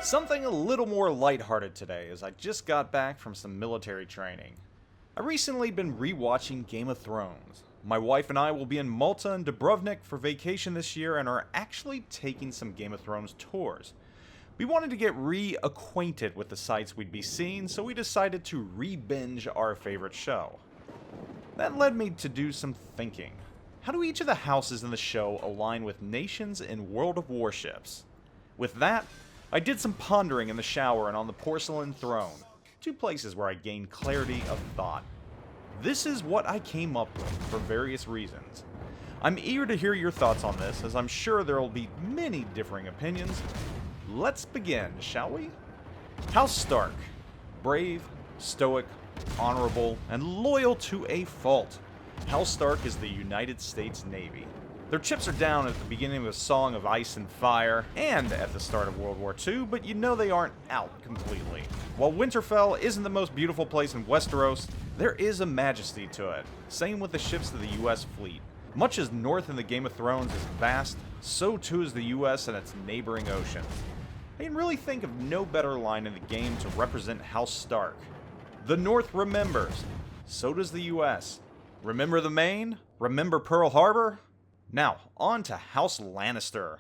Something a little more lighthearted today, as I just got back from some military training. I recently been rewatching Game of Thrones. My wife and I will be in Malta and Dubrovnik for vacation this year and are actually taking some Game of Thrones tours. We wanted to get reacquainted with the sights we'd be seeing, so we decided to re-binge our favorite show. That led me to do some thinking. How do each of the houses in the show align with nations in World of Warships? With that, I did some pondering in the shower and on the porcelain throne, two places where I gained clarity of thought. This is what I came up with for various reasons. I'm eager to hear your thoughts on this, as I'm sure there will be many differing opinions. Let's begin, shall we? House Stark. Brave, stoic, honorable, and loyal to a fault. House Stark is the United States Navy. Their chips are down at the beginning of A Song of Ice and Fire, and at the start of World War II, but you know they aren't out completely. While Winterfell isn't the most beautiful place in Westeros, there is a majesty to it. Same with the ships of the US fleet. Much as North in the Game of Thrones is vast, so too is the US and its neighboring oceans. I can really think of no better line in the game to represent House Stark. The North remembers. So does the US. Remember the Maine? Remember Pearl Harbor? Now, on to House Lannister.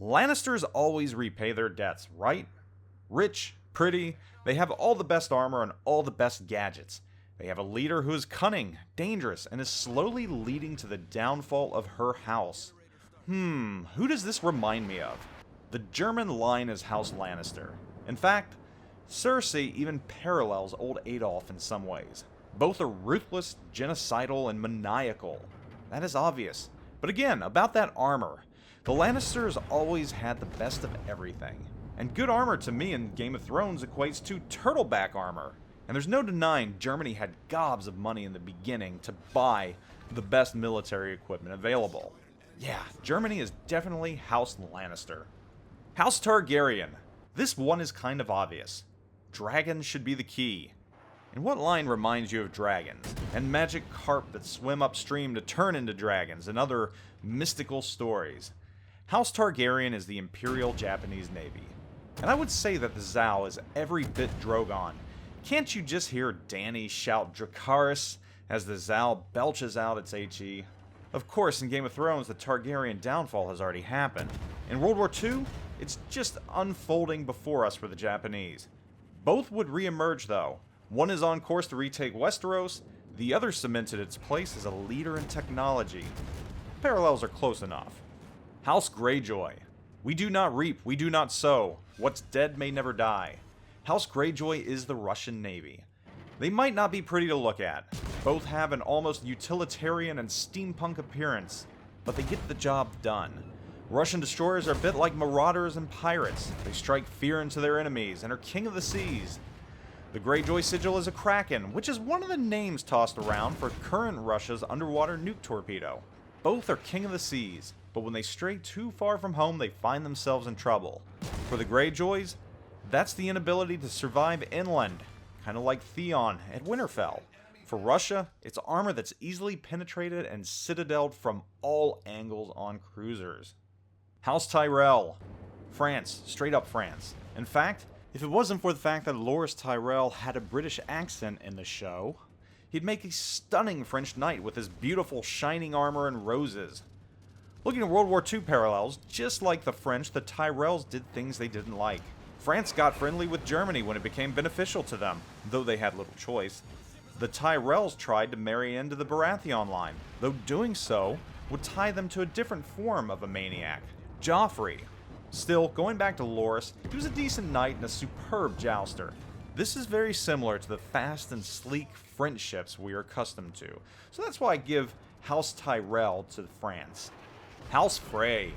Lannisters always repay their debts, right? Rich, pretty, they have all the best armor and all the best gadgets. They have a leader who is cunning, dangerous, and is slowly leading to the downfall of her house. Who does this remind me of? The German line is House Lannister. In fact, Cersei even parallels old Adolf in some ways. Both are ruthless, genocidal, and maniacal. That is obvious. But again, about that armor. The Lannisters always had the best of everything. And good armor to me in Game of Thrones equates to turtleback armor. And there's no denying Germany had gobs of money in the beginning to buy the best military equipment available. Yeah, Germany is definitely House Lannister. House Targaryen. This one is kind of obvious. Dragons should be the key. And what line reminds you of dragons, and magic carp that swim upstream to turn into dragons, and other mystical stories? House Targaryen is the Imperial Japanese Navy. And I would say that the Zhao is every bit Drogon. Can't you just hear Dany shout Dracarys as the Zhao belches out its HE? Of course, in Game of Thrones, the Targaryen downfall has already happened. In World War II, it's just unfolding before us for the Japanese. Both would re-emerge though. One is on course to retake Westeros, the other cemented its place as a leader in technology. Parallels are close enough. House Greyjoy. We do not reap, we do not sow. What's dead may never die. House Greyjoy is the Russian Navy. They might not be pretty to look at. Both have an almost utilitarian and steampunk appearance, but they get the job done. Russian destroyers are a bit like marauders and pirates. They strike fear into their enemies and are king of the seas. The Greyjoy sigil is a Kraken, which is one of the names tossed around for current Russia's underwater nuke torpedo. Both are king of the seas, but when they stray too far from home, they find themselves in trouble. For the Greyjoys, that's the inability to survive inland, kind of like Theon at Winterfell. For Russia, it's armor that's easily penetrated and citadeled from all angles on cruisers. House Tyrell. France, straight up France. In fact, if it wasn't for the fact that Loras Tyrell had a British accent in the show, he'd make a stunning French knight with his beautiful shining armor and roses. Looking at World War II parallels, just like the French, the Tyrells did things they didn't like. France got friendly with Germany when it became beneficial to them, though they had little choice. The Tyrells tried to marry into the Baratheon line, though doing so would tie them to a different form of a maniac, Joffrey. Still, going back to Loras, he was a decent knight and a superb jouster. This is very similar to the fast and sleek French ships we are accustomed to, so that's why I give House Tyrell to France. House Frey.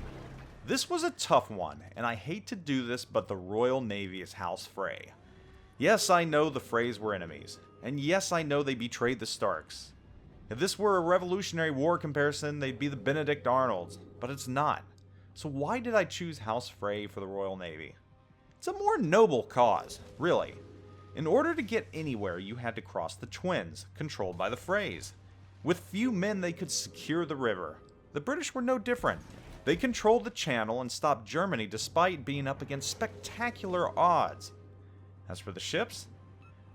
This was a tough one, and I hate to do this, but the Royal Navy is House Frey. Yes, I know the Freys were enemies, and yes, I know they betrayed the Starks. If this were a Revolutionary War comparison, they'd be the Benedict Arnolds, but it's not. So why did I choose House Frey for the Royal Navy? It's a more noble cause, really. In order to get anywhere, you had to cross the Twins, controlled by the Freys. With few men, they could secure the river. The British were no different. They controlled the channel and stopped Germany despite being up against spectacular odds. As for the ships,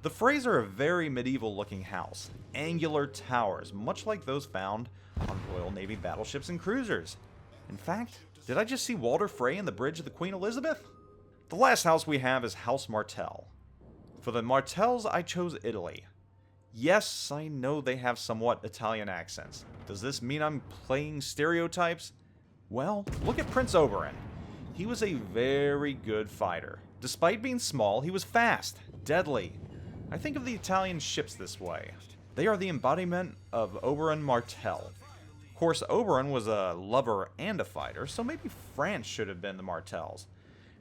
the Freys are a very medieval-looking house. Angular towers, much like those found on Royal Navy battleships and cruisers. In fact, did I just see Walter Frey in the bridge of the Queen Elizabeth? The last house we have is House Martell. For the Martells, I chose Italy. Yes, I know they have somewhat Italian accents. Does this mean I'm playing stereotypes? Well, look at Prince Oberyn. He was a very good fighter. Despite being small, he was fast, deadly. I think of the Italian ships this way. They are the embodiment of Oberyn Martell. Of course, Oberyn was a lover and a fighter, so maybe France should have been the Martells.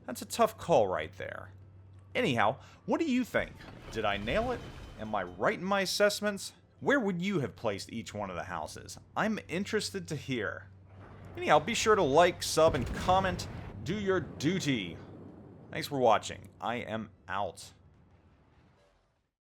That's a tough call right there. Anyhow, what do you think? Did I nail it? Am I right in my assessments? Where would you have placed each one of the houses? I'm interested to hear. Anyhow, be sure to like, sub, and comment. Do your duty. Thanks for watching. I am out.